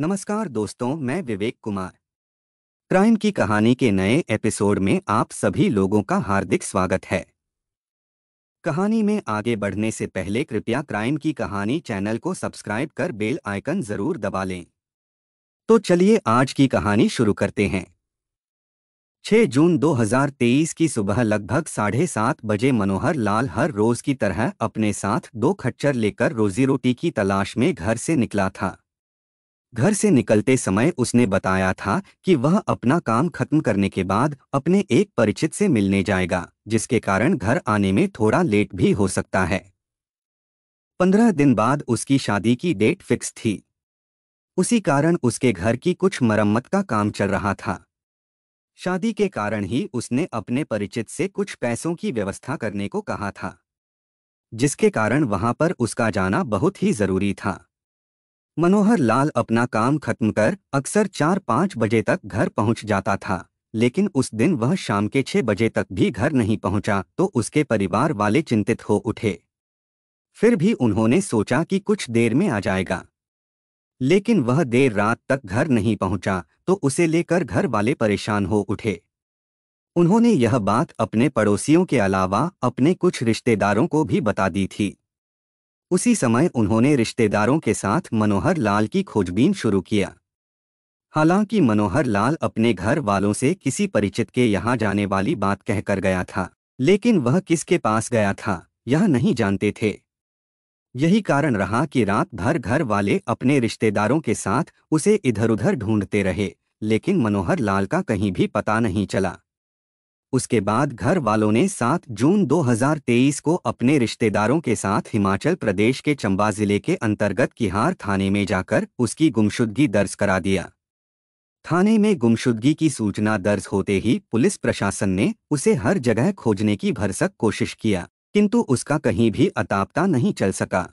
नमस्कार दोस्तों, मैं विवेक कुमार। क्राइम की कहानी के नए एपिसोड में आप सभी लोगों का हार्दिक स्वागत है। कहानी में आगे बढ़ने से पहले कृपया क्राइम की कहानी चैनल को सब्सक्राइब कर बेल आइकन जरूर दबा लें। तो चलिए आज की कहानी शुरू करते हैं। 6 जून 2023 की सुबह लगभग 7:30 बजे मनोहर लाल हर रोज की तरह अपने साथ 2 खच्चर लेकर रोजी रोटी की तलाश में घर से निकला था। घर से निकलते समय उसने बताया था कि वह अपना काम खत्म करने के बाद अपने एक परिचित से मिलने जाएगा, जिसके कारण घर आने में थोड़ा लेट भी हो सकता है। 15 दिन बाद उसकी शादी की डेट फिक्स थी। उसी कारण उसके घर की कुछ मरम्मत का काम चल रहा था। शादी के कारण ही उसने अपने परिचित से कुछ पैसों की व्यवस्था करने को कहा था, जिसके कारण वहां पर उसका जाना बहुत ही जरूरी था। मनोहर लाल अपना काम खत्म कर अक्सर 4-5 बजे तक घर पहुंच जाता था, लेकिन उस दिन वह शाम के 6 बजे तक भी घर नहीं पहुंचा तो उसके परिवार वाले चिंतित हो उठे। फिर भी उन्होंने सोचा कि कुछ देर में आ जाएगा, लेकिन वह देर रात तक घर नहीं पहुंचा तो उसे लेकर घर वाले परेशान हो उठे। उन्होंने यह बात अपने पड़ोसियों के अलावा अपने कुछ रिश्तेदारों को भी बता दी थी। उसी समय उन्होंने रिश्तेदारों के साथ मनोहर लाल की खोजबीन शुरू किया। हालांकि मनोहर लाल अपने घर वालों से किसी परिचित के यहाँ जाने वाली बात कहकर गया था, लेकिन वह किसके पास गया था यह नहीं जानते थे। यही कारण रहा कि रात भर घर वाले अपने रिश्तेदारों के साथ उसे इधर उधर ढूंढते रहे, लेकिन मनोहर लाल का कहीं भी पता नहीं चला। उसके बाद घर वालों ने 7 जून 2023 को अपने रिश्तेदारों के साथ हिमाचल प्रदेश के चंबा जिले के अंतर्गत किहार थाने में जाकर उसकी गुमशुदगी दर्ज करा दिया। थाने में गुमशुदगी की सूचना दर्ज होते ही पुलिस प्रशासन ने उसे हर जगह खोजने की भरसक कोशिश किया, किंतु उसका कहीं भी अता पता नहीं चल सका।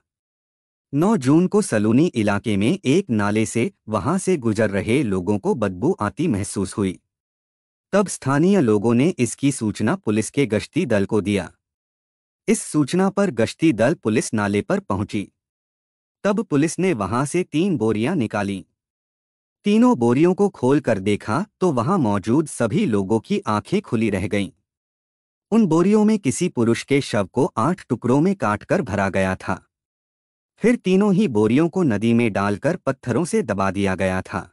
9 जून को सलूनी इलाके में एक नाले से वहां से गुजर रहे लोगों को बदबू आती महसूस हुई। तब स्थानीय लोगों ने इसकी सूचना पुलिस के गश्ती दल को दिया। इस सूचना पर गश्ती दल पुलिस नाले पर पहुंची। तब पुलिस ने वहां से 3 बोरियां निकाली। तीनों बोरियों को खोल कर देखा तो वहां मौजूद सभी लोगों की आंखें खुली रह गईं। उन बोरियों में किसी पुरुष के शव को 8 टुकड़ों में काटकर भरा गया था। फिर तीनों ही बोरियों को नदी में डालकर पत्थरों से दबा दिया गया था।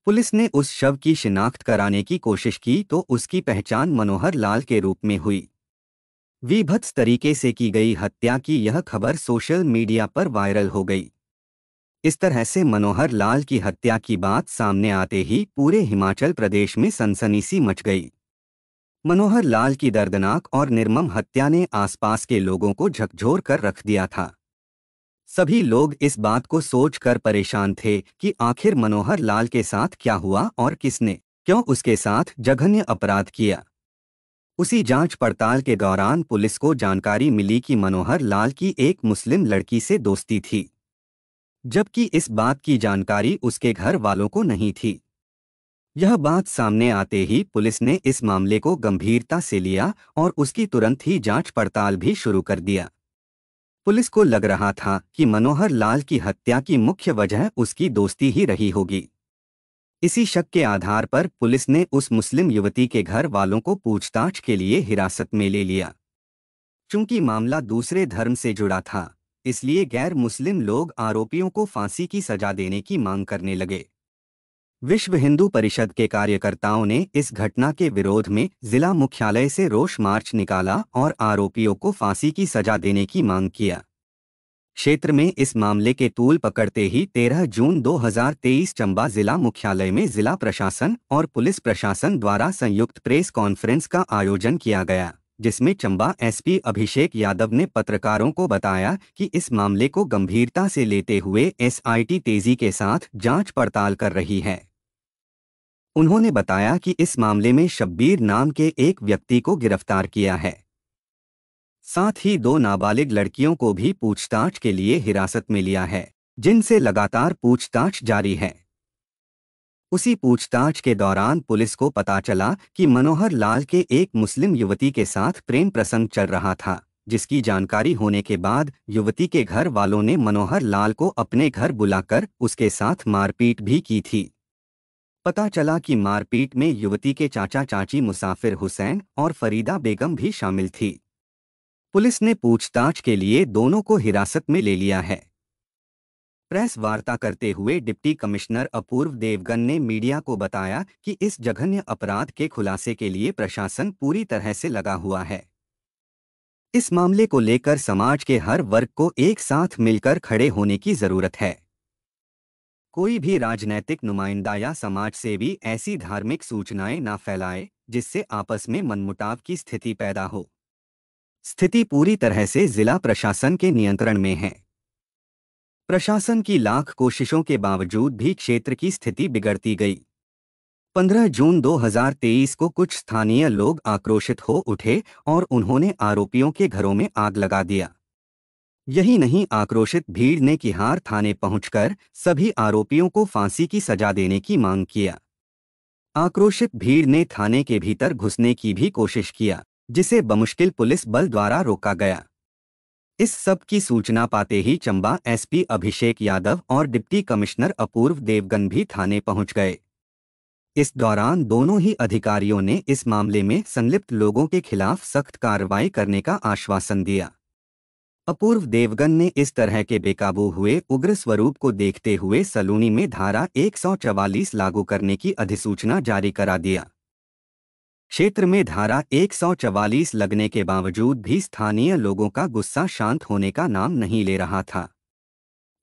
पुलिस ने उस शव की शिनाख्त कराने की कोशिश की तो उसकी पहचान मनोहर लाल के रूप में हुई। विभत्स तरीके से की गई हत्या की यह खबर सोशल मीडिया पर वायरल हो गई। इस तरह से मनोहर लाल की हत्या की बात सामने आते ही पूरे हिमाचल प्रदेश में सनसनी सी मच गई। मनोहर लाल की दर्दनाक और निर्मम हत्या ने आसपास के लोगों को झकझोर कर रख दिया था। सभी लोग इस बात को सोचकर परेशान थे कि आखिर मनोहर लाल के साथ क्या हुआ और किसने क्यों उसके साथ जघन्य अपराध किया। उसी जांच पड़ताल के दौरान पुलिस को जानकारी मिली कि मनोहर लाल की एक मुस्लिम लड़की से दोस्ती थी, जबकि इस बात की जानकारी उसके घर वालों को नहीं थी। यह बात सामने आते ही पुलिस ने इस मामले को गंभीरता से लिया और उसकी तुरंत ही जांच पड़ताल भी शुरू कर दिया। पुलिस को लग रहा था कि मनोहर लाल की हत्या की मुख्य वजह उसकी दोस्ती ही रही होगी। इसी शक के आधार पर पुलिस ने उस मुस्लिम युवती के घर वालों को पूछताछ के लिए हिरासत में ले लिया। चूंकि मामला दूसरे धर्म से जुड़ा था, इसलिए गैर मुस्लिम लोग आरोपियों को फांसी की सजा देने की मांग करने लगे। विश्व हिंदू परिषद के कार्यकर्ताओं ने इस घटना के विरोध में जिला मुख्यालय से रोष मार्च निकाला और आरोपियों को फांसी की सजा देने की मांग किया। क्षेत्र में इस मामले के तूल पकड़ते ही 13 जून 2023 चंबा जिला मुख्यालय में जिला प्रशासन और पुलिस प्रशासन द्वारा संयुक्त प्रेस कॉन्फ्रेंस का आयोजन किया गया, जिसमें चंबा एसपी अभिषेक यादव ने पत्रकारों को बताया कि इस मामले को गंभीरता से लेते हुए एसआईटी तेजी के साथ जांच पड़ताल कर रही है। उन्होंने बताया कि इस मामले में शब्बीर नाम के एक व्यक्ति को गिरफ्तार किया है। साथ ही 2 नाबालिग लड़कियों को भी पूछताछ के लिए हिरासत में लिया है, जिनसे लगातार पूछताछ जारी है। उसी पूछताछ के दौरान पुलिस को पता चला कि मनोहर लाल के एक मुस्लिम युवती के साथ प्रेम प्रसंग चल रहा था, जिसकी जानकारी होने के बाद युवती के घर वालों ने मनोहर लाल को अपने घर बुलाकर उसके साथ मारपीट भी की थी। पता चला कि मारपीट में युवती के चाचा चाची मुसाफिर हुसैन और फरीदा बेगम भी शामिल थी। पुलिस ने पूछताछ के लिए दोनों को हिरासत में ले लिया है। प्रेस वार्ता करते हुए डिप्टी कमिश्नर अपूर्व देवगन ने मीडिया को बताया कि इस जघन्य अपराध के खुलासे के लिए प्रशासन पूरी तरह से लगा हुआ है। इस मामले को लेकर समाज के हर वर्ग को एक साथ मिलकर खड़े होने की जरूरत है। कोई भी राजनैतिक नुमाइंदा या समाज सेवी ऐसी धार्मिक सूचनाएं न फैलाए जिससे आपस में मनमुटाव की स्थिति पैदा हो। स्थिति पूरी तरह से जिला प्रशासन के नियंत्रण में है। प्रशासन की लाख कोशिशों के बावजूद भी क्षेत्र की स्थिति बिगड़ती गई। 15 जून 2023 को कुछ स्थानीय लोग आक्रोशित हो उठे और उन्होंने आरोपियों के घरों में आग लगा दिया। यही नहीं, आक्रोशित भीड़ ने किहार थाने पहुंचकर सभी आरोपियों को फांसी की सजा देने की मांग किया। आक्रोशित भीड़ ने थाने के भीतर घुसने की भी कोशिश किया, जिसे बमुश्किल पुलिस बल द्वारा रोका गया। इस सब की सूचना पाते ही चंबा एसपी अभिषेक यादव और डिप्टी कमिश्नर अपूर्व देवगन भी थाने पहुंच गए। इस दौरान दोनों ही अधिकारियों ने इस मामले में संलिप्त लोगों के खिलाफ सख्त कार्रवाई करने का आश्वासन दिया। अपूर्व देवगन ने इस तरह के बेकाबू हुए उग्र स्वरूप को देखते हुए सलूनी में धारा 144 लागू करने की अधिसूचना जारी करा दिया। क्षेत्र में धारा 144 लगने के बावजूद भी स्थानीय लोगों का गुस्सा शांत होने का नाम नहीं ले रहा था।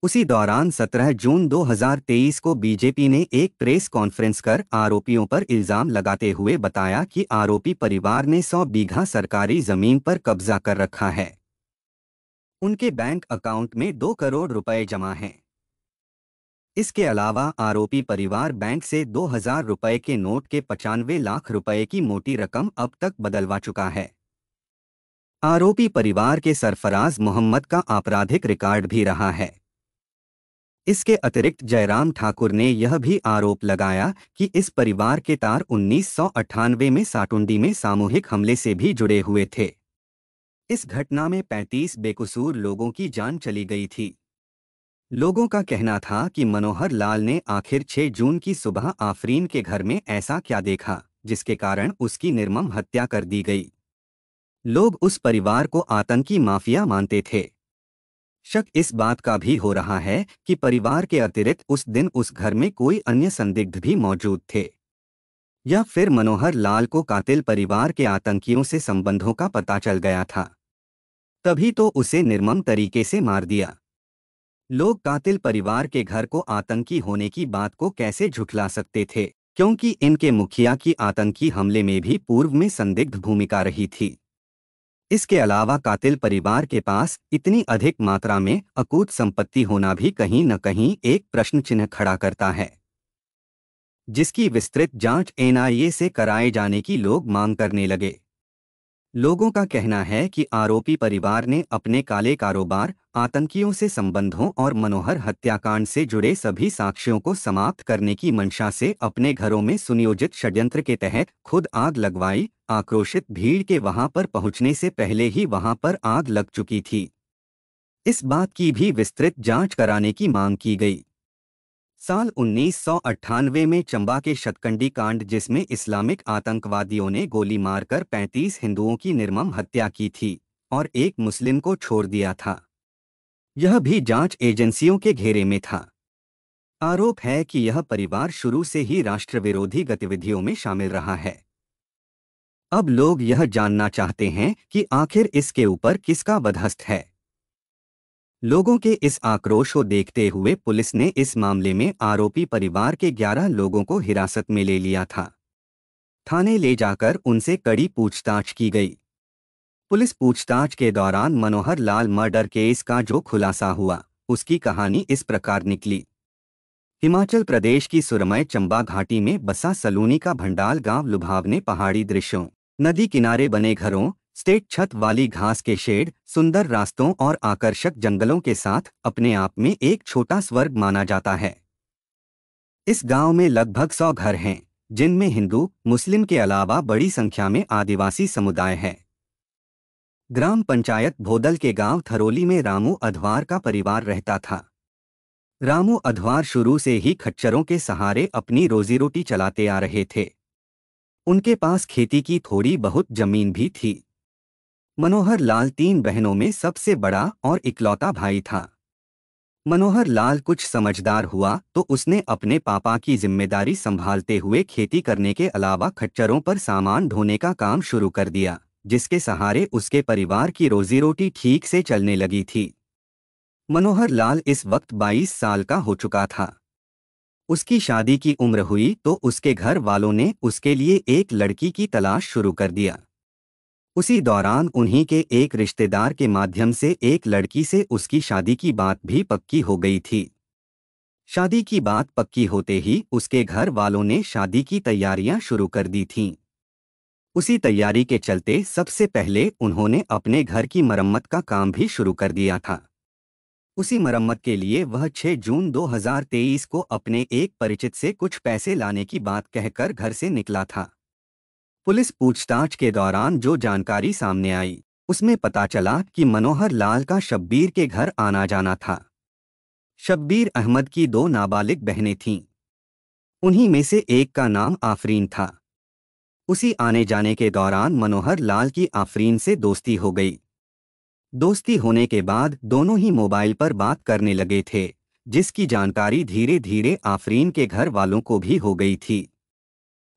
उसी दौरान 17 जून 2023 को बीजेपी ने एक प्रेस कॉन्फ्रेंस कर आरोपियों पर इल्जाम लगाते हुए बताया कि आरोपी परिवार ने 100 बीघा सरकारी जमीन पर कब्जा कर रखा है। उनके बैंक अकाउंट में 2 करोड़ रुपए जमा हैं। इसके अलावा आरोपी परिवार बैंक से 2000 रुपए के नोट के 95 लाख रुपए की मोटी रकम अब तक बदलवा चुका है। आरोपी परिवार के सरफराज मोहम्मद का आपराधिक रिकॉर्ड भी रहा है। इसके अतिरिक्त जयराम ठाकुर ने यह भी आरोप लगाया कि इस परिवार के तार 1998 में साटुंडी में सामूहिक हमले से भी जुड़े हुए थे। इस घटना में 35 बेकसूर लोगों की जान चली गई थी। लोगों का कहना था कि मनोहर लाल ने आखिर 6 जून की सुबह आफरीन के घर में ऐसा क्या देखा जिसके कारण उसकी निर्मम हत्या कर दी गई। लोग उस परिवार को आतंकी माफिया मानते थे। शक इस बात का भी हो रहा है कि परिवार के अतिरिक्त उस दिन उस घर में कोई अन्य संदिग्ध भी मौजूद थे, या फिर मनोहर लाल को कातिल परिवार के आतंकियों से संबंधों का पता चल गया था, तभी तो उसे निर्मम तरीके से मार दिया। लोग कातिल परिवार के घर को आतंकी होने की बात को कैसे झुठला सकते थे, क्योंकि इनके मुखिया की आतंकी हमले में भी पूर्व में संदिग्ध भूमिका रही थी। इसके अलावा कातिल परिवार के पास इतनी अधिक मात्रा में अकूत संपत्ति होना भी कहीं न कहीं एक प्रश्न चिन्ह खड़ा करता है, जिसकी विस्तृत जांच एनआईए से कराए जाने की लोग मांग करने लगे। लोगों का कहना है कि आरोपी परिवार ने अपने काले कारोबार, आतंकियों से संबंधों और मनोहर हत्याकांड से जुड़े सभी साक्ष्यों को समाप्त करने की मंशा से अपने घरों में सुनियोजित षड्यंत्र के तहत खुद आग लगवाई। आक्रोशित भीड़ के वहां पर पहुंचने से पहले ही वहां पर आग लग चुकी थी। इस बात की भी विस्तृत जांच कराने की मांग की गई। साल 1998 में चंबा के शतकंडी कांड, जिसमें इस्लामिक आतंकवादियों ने गोली मारकर 35 हिंदुओं की निर्मम हत्या की थी और एक मुस्लिम को छोड़ दिया था, यह भी जांच एजेंसियों के घेरे में था। आरोप है कि यह परिवार शुरू से ही राष्ट्रविरोधी गतिविधियों में शामिल रहा है। अब लोग यह जानना चाहते हैं कि आखिर इसके ऊपर किसका वधहस्त है। लोगों के इस आक्रोश को देखते हुए पुलिस ने इस मामले में आरोपी परिवार के 11 लोगों को हिरासत में ले लिया था। थाने ले जाकर उनसे कड़ी पूछताछ की गई। पुलिस पूछताछ के दौरान मनोहर लाल मर्डर केस का जो खुलासा हुआ, उसकी कहानी इस प्रकार निकली। हिमाचल प्रदेश की सुरमय चंबा घाटी में बसा सलूनी का भंडाल गांव लुभावने पहाड़ी दृश्यों, नदी किनारे बने घरों, स्टेट छत वाली घास के शेड, सुंदर रास्तों और आकर्षक जंगलों के साथ अपने आप में एक छोटा स्वर्ग माना जाता है। इस गांव में लगभग 100 घर हैं, जिनमें हिंदू, मुस्लिम के अलावा बड़ी संख्या में आदिवासी समुदाय है। ग्राम पंचायत भोदल के गांव थरोली में रामू अधवार का परिवार रहता था। रामू अधवार शुरू से ही खच्चरों के सहारे अपनी रोजी रोटी चलाते आ रहे थे। उनके पास खेती की थोड़ी बहुत जमीन भी थी। मनोहर लाल 3 बहनों में सबसे बड़ा और इकलौता भाई था। मनोहर लाल कुछ समझदार हुआ तो उसने अपने पापा की जिम्मेदारी संभालते हुए खेती करने के अलावा खच्चरों पर सामान ढोने का काम शुरू कर दिया, जिसके सहारे उसके परिवार की रोजी रोटी ठीक से चलने लगी थी। मनोहर लाल इस वक्त 22 साल का हो चुका था। उसकी शादी की उम्र हुई तो उसके घर वालों ने उसके लिए एक लड़की की तलाश शुरू कर दिया। उसी दौरान उन्हीं के एक रिश्तेदार के माध्यम से एक लड़की से उसकी शादी की बात भी पक्की हो गई थी। शादी की बात पक्की होते ही उसके घर वालों ने शादी की तैयारियां शुरू कर दी थीं। उसी तैयारी के चलते सबसे पहले उन्होंने अपने घर की मरम्मत का काम भी शुरू कर दिया था। उसी मरम्मत के लिए वह 6 जून 2023 को अपने एक परिचित से कुछ पैसे लाने की बात कहकर घर से निकला था। पुलिस पूछताछ के दौरान जो जानकारी सामने आई, उसमें पता चला कि मनोहर लाल का शब्बीर के घर आना जाना था। शब्बीर अहमद की 2 नाबालिग बहनें थीं। उन्हीं में से एक का नाम आफरीन था। उसी आने जाने के दौरान मनोहर लाल की आफरीन से दोस्ती हो गई। दोस्ती होने के बाद दोनों ही मोबाइल पर बात करने लगे थे, जिसकी जानकारी धीरे धीरे आफरीन के घर वालों को भी हो गई थी।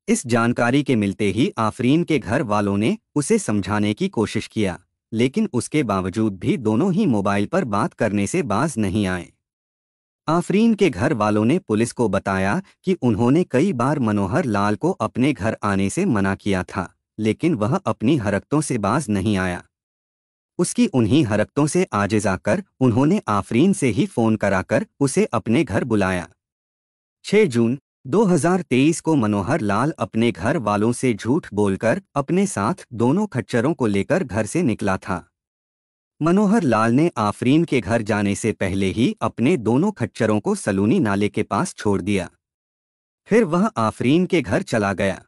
इस जानकारी के मिलते ही आफरीन के घर वालों ने उसे समझाने की कोशिश किया, लेकिन उसके बावजूद भी दोनों ही मोबाइल पर बात करने से बाज नहीं आए। आफरीन के घर वालों ने पुलिस को बताया कि उन्होंने कई बार मनोहर लाल को अपने घर आने से मना किया था, लेकिन वह अपनी हरकतों से बाज नहीं आया। उसकी उन्हीं हरकतों से आजिज़ आकर उन्होंने आफरीन से ही फ़ोन कराकर उसे अपने घर बुलाया। 6 जून 2023 को मनोहर लाल अपने घर वालों से झूठ बोलकर अपने साथ दोनों खच्चरों को लेकर घर से निकला था। मनोहर लाल ने आफरीन के घर जाने से पहले ही अपने दोनों खच्चरों को सलूनी नाले के पास छोड़ दिया। फिर वह आफरीन के घर चला गया।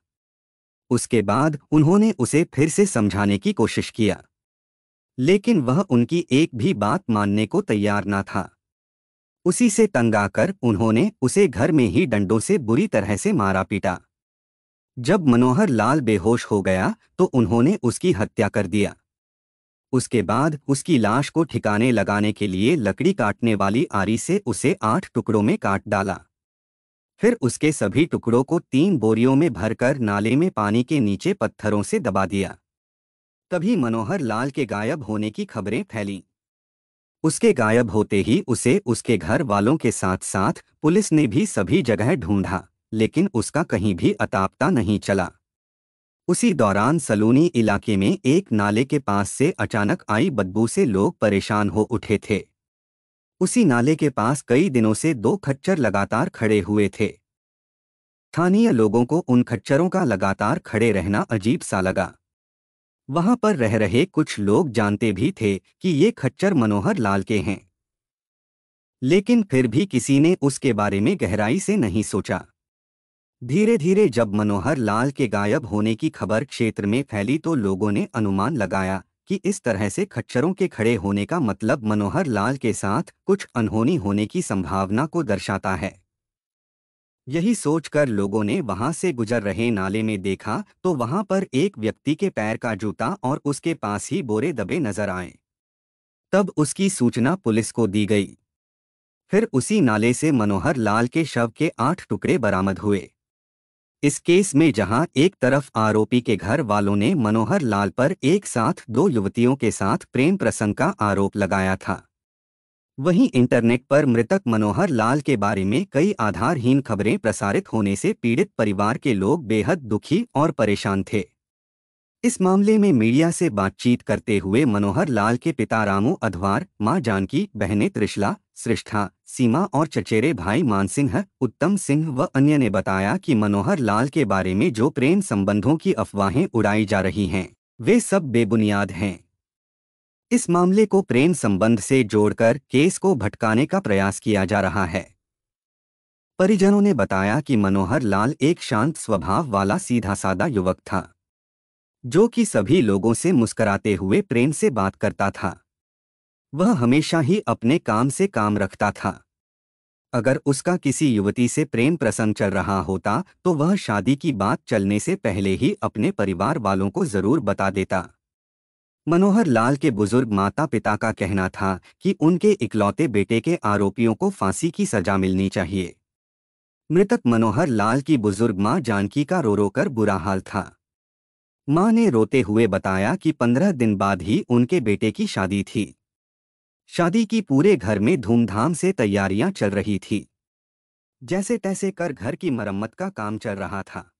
उसके बाद उन्होंने उसे फिर से समझाने की कोशिश किया, लेकिन वह उनकी एक भी बात मानने को तैयार न था। उसी से तंग आकर उन्होंने उसे घर में ही डंडों से बुरी तरह से मारा पीटा। जब मनोहर लाल बेहोश हो गया तो उन्होंने उसकी हत्या कर दिया। उसके बाद उसकी लाश को ठिकाने लगाने के लिए लकड़ी काटने वाली आरी से उसे 8 टुकड़ों में काट डाला। फिर उसके सभी टुकड़ों को 3 बोरियों में भरकर नाले में पानी के नीचे पत्थरों से दबा दिया। तभी मनोहर लाल के गायब होने की खबरें फैलीं। उसके गायब होते ही उसे उसके घर वालों के साथ साथ पुलिस ने भी सभी जगह ढूंढा, लेकिन उसका कहीं भी अता पता नहीं चला। उसी दौरान सलूनी इलाके में एक नाले के पास से अचानक आई बदबू से लोग परेशान हो उठे थे। उसी नाले के पास कई दिनों से 2 खच्चर लगातार खड़े हुए थे। स्थानीय लोगों को उन खच्चरों का लगातार खड़े रहना अजीब सा लगा। वहां पर रह रहे कुछ लोग जानते भी थे कि ये खच्चर मनोहर लाल के हैं, लेकिन फिर भी किसी ने उसके बारे में गहराई से नहीं सोचा। धीरे धीरे जब मनोहर लाल के गायब होने की खबर क्षेत्र में फैली तो लोगों ने अनुमान लगाया कि इस तरह से खच्चरों के खड़े होने का मतलब मनोहर लाल के साथ कुछ अनहोनी होने की संभावना को दर्शाता है। यही सोचकर लोगों ने वहां से गुजर रहे नाले में देखा तो वहां पर एक व्यक्ति के पैर का जूता और उसके पास ही बोरे दबे नजर आए। तब उसकी सूचना पुलिस को दी गई। फिर उसी नाले से मनोहर लाल के शव के 8 टुकड़े बरामद हुए। इस केस में जहां एक तरफ आरोपी के घर वालों ने मनोहर लाल पर एक साथ 2 युवतियों के साथ प्रेम प्रसंग का आरोप लगाया था, वहीं इंटरनेट पर मृतक मनोहर लाल के बारे में कई आधारहीन खबरें प्रसारित होने से पीड़ित परिवार के लोग बेहद दुखी और परेशान थे। इस मामले में मीडिया से बातचीत करते हुए मनोहर लाल के पिता रामू अधवार, मां जानकी, बहनें त्रिशला, सृष्ठा, सीमा और चचेरे भाई मानसिंह, उत्तम सिंह व अन्य ने बताया कि मनोहर लाल के बारे में जो प्रेम संबंधों की अफवाहें उड़ाई जा रही हैं, वे सब बेबुनियाद हैं। इस मामले को प्रेम संबंध से जोड़कर केस को भटकाने का प्रयास किया जा रहा है। परिजनों ने बताया कि मनोहर लाल एक शांत स्वभाव वाला सीधा सादा युवक था। जो कि सभी लोगों से मुस्कुराते हुए प्रेम से बात करता था। वह हमेशा ही अपने काम से काम रखता था। अगर उसका किसी युवती से प्रेम प्रसंग चल रहा होता तो वह शादी की बात चलने से पहले ही अपने परिवार वालों को जरूर बता देता। मनोहर लाल के बुजुर्ग माता पिता का कहना था कि उनके इकलौते बेटे के आरोपियों को फांसी की सजा मिलनी चाहिए। मृतक मनोहर लाल की बुजुर्ग मां जानकी का रो रो कर बुरा हाल था। मां ने रोते हुए बताया कि 15 दिन बाद ही उनके बेटे की शादी थी। शादी की पूरे घर में धूमधाम से तैयारियां चल रही थी। जैसे तैसे कर घर की मरम्मत का काम चल रहा था।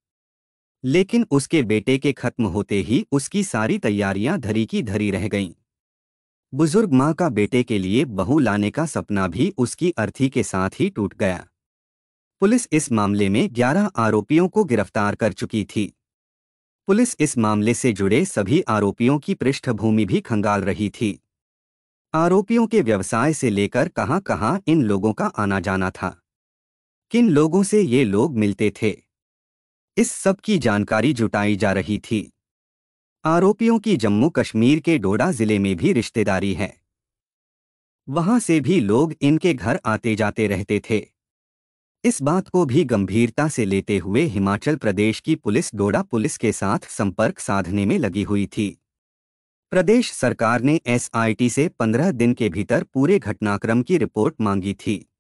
लेकिन उसके बेटे के खत्म होते ही उसकी सारी तैयारियां धरी की धरी रह गईं। बुजुर्ग मां का बेटे के लिए बहू लाने का सपना भी उसकी अर्थी के साथ ही टूट गया। पुलिस इस मामले में 11 आरोपियों को गिरफ्तार कर चुकी थी। पुलिस इस मामले से जुड़े सभी आरोपियों की पृष्ठभूमि भी खंगाल रही थी। आरोपियों के व्यवसाय से लेकर कहां-कहां इन लोगों का आना जाना था, किन लोगों से ये लोग मिलते थे, इस सब की जानकारी जुटाई जा रही थी। आरोपियों की जम्मू कश्मीर के डोडा जिले में भी रिश्तेदारी है। वहां से भी लोग इनके घर आते जाते रहते थे। इस बात को भी गंभीरता से लेते हुए हिमाचल प्रदेश की पुलिस डोडा पुलिस के साथ संपर्क साधने में लगी हुई थी। प्रदेश सरकार ने एसआईटी से 15 दिन के भीतर पूरे घटनाक्रम की रिपोर्ट मांगी थी।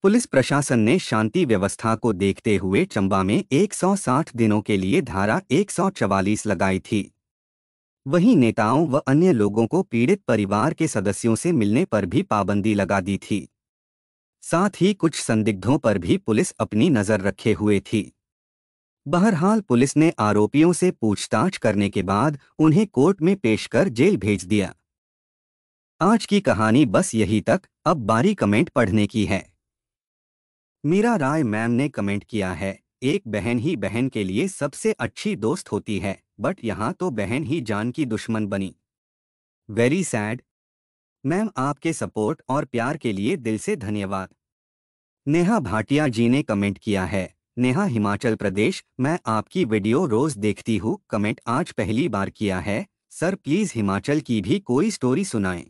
पुलिस प्रशासन ने शांति व्यवस्था को देखते हुए चंबा में 160 दिनों के लिए धारा 144 लगाई थी। वहीं नेताओं व अन्य लोगों को पीड़ित परिवार के सदस्यों से मिलने पर भी पाबंदी लगा दी थी। साथ ही कुछ संदिग्धों पर भी पुलिस अपनी नजर रखे हुए थी। बहरहाल पुलिस ने आरोपियों से पूछताछ करने के बाद उन्हें कोर्ट में पेश कर जेल भेज दिया। आज की कहानी बस यही तक। अब बारी कमेंट पढ़ने की है। मीरा राय मैम ने कमेंट किया है, एक बहन ही बहन के लिए सबसे अच्छी दोस्त होती है, बट यहाँ तो बहन ही जान की दुश्मन बनी। Very sad. मैम आपके सपोर्ट और प्यार के लिए दिल से धन्यवाद। नेहा भाटिया जी ने कमेंट किया है, नेहा हिमाचल प्रदेश, मैं आपकी वीडियो रोज देखती हूँ। कमेंट आज पहली बार किया है। सर प्लीज हिमाचल की भी कोई स्टोरी सुनाएं।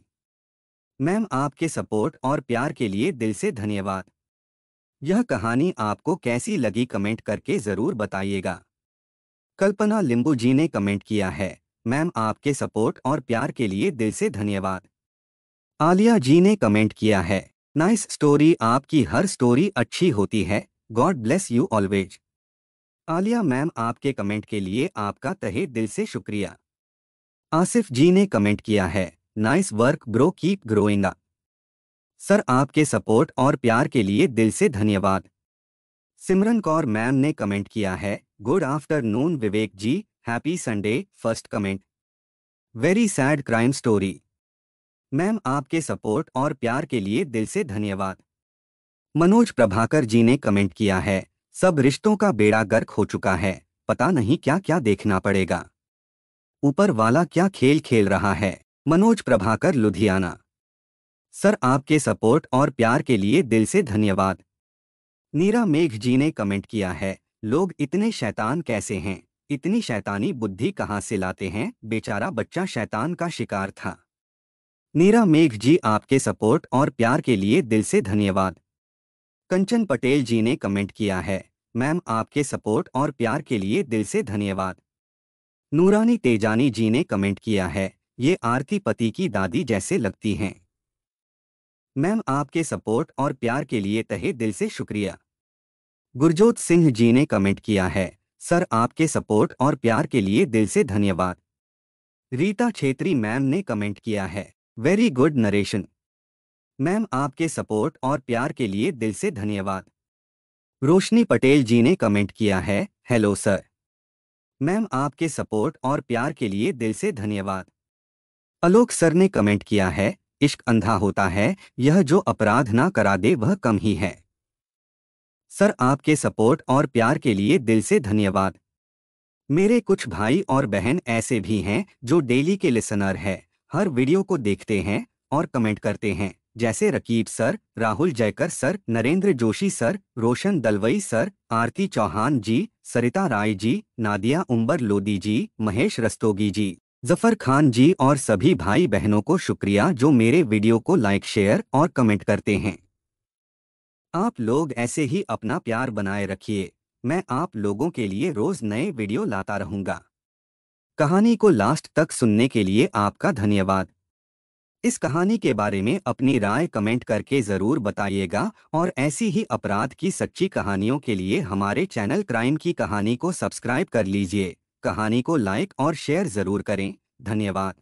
मैम आपके सपोर्ट और प्यार के लिए दिल से धन्यवाद। यह कहानी आपको कैसी लगी कमेंट करके जरूर बताइएगा। कल्पना लिंबू जी ने कमेंट किया है, मैम आपके सपोर्ट और प्यार के लिए दिल से धन्यवाद। आलिया जी ने कमेंट किया है, नाइस स्टोरी, आपकी हर स्टोरी अच्छी होती है, God bless you always. Alia ma'am आपके कमेंट के लिए आपका तहे दिल से शुक्रिया। आसिफ जी ने कमेंट किया है, nice work bro, keep growing up. Sir आपके सपोर्ट और प्यार के लिए दिल से धन्यवाद। सिमरन कौर मैम ने कमेंट किया है, good afternoon Vivek ji, happy Sunday. First comment, very sad crime story. Ma'am आपके सपोर्ट और प्यार के लिए दिल से धन्यवाद। मनोज प्रभाकर जी ने कमेंट किया है, सब रिश्तों का बेड़ा गर्क हो चुका है, पता नहीं क्या क्या देखना पड़ेगा, ऊपर वाला क्या खेल खेल रहा है। मनोज प्रभाकर लुधियाना। सर आपके सपोर्ट और प्यार के लिए दिल से धन्यवाद। नीरा मेघ जी ने कमेंट किया है, लोग इतने शैतान कैसे हैं, इतनी शैतानी बुद्धि कहाँ से लाते हैं, बेचारा बच्चा शैतान का शिकार था। नीरा मेघ जी आपके सपोर्ट और प्यार के लिए दिल से धन्यवाद। कंचन पटेल जी ने कमेंट किया है, मैम आपके सपोर्ट और प्यार के लिए दिल से धन्यवाद। नूरानी तेजानी जी ने कमेंट किया है, ये आरती पति की दादी जैसे लगती हैं। मैम आपके सपोर्ट और प्यार के लिए तहे दिल से शुक्रिया। गुरजोत सिंह जी ने कमेंट किया है, सर आपके सपोर्ट और प्यार के लिए दिल से धन्यवाद। रीता छेत्री मैम ने कमेंट किया है, वेरी गुड नरेशन। मैम आपके सपोर्ट और प्यार के लिए दिल से धन्यवाद। रोशनी पटेल जी ने कमेंट किया है, हेलो सर। मैम आपके सपोर्ट और प्यार के लिए दिल से धन्यवाद। आलोक सर ने कमेंट किया है, इश्क अंधा होता है, यह जो अपराध ना करा दे वह कम ही है। सर आपके सपोर्ट और प्यार के लिए दिल से धन्यवाद। मेरे कुछ भाई और बहन ऐसे भी हैं जो डेली के लिसनर हैं, हर वीडियो को देखते हैं और कमेंट करते हैं, जैसे Raqib sir, Rahul Jaykar sir, Narendra Joshi sir, Roshan Dalvi sir, Aarti Chauhan ji, Sarita Rai ji, Nadia Umber Lodhi ji, Mahesh Rastogi ji, Zafar Khan ji और सभी भाई बहनों को शुक्रिया जो मेरे वीडियो को लाइक शेयर और कमेंट करते हैं। आप लोग ऐसे ही अपना प्यार बनाए रखिए। मैं आप लोगों के लिए रोज नए वीडियो लाता रहूंगा। कहानी को लास्ट तक सुनने के लिए आपका धन्यवाद। इस कहानी के बारे में अपनी राय कमेंट करके ज़रूर बताइएगा और ऐसी ही अपराध की सच्ची कहानियों के लिए हमारे चैनल क्राइम की कहानी को सब्सक्राइब कर लीजिए। कहानी को लाइक और शेयर ज़रूर करें। धन्यवाद।